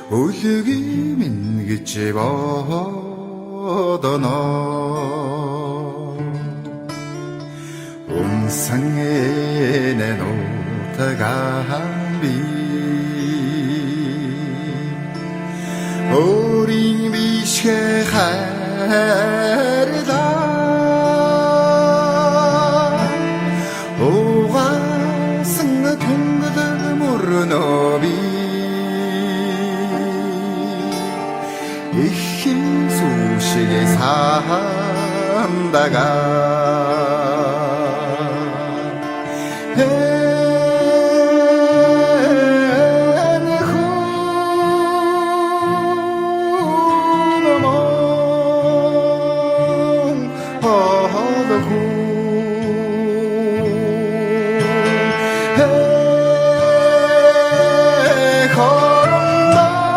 Өлөги минь гэж бодоно унсан энэ нутаган би өөрийн бишгэ хайрлаа угаасан түнгэл мөрнө би ихэн сүшиг сандага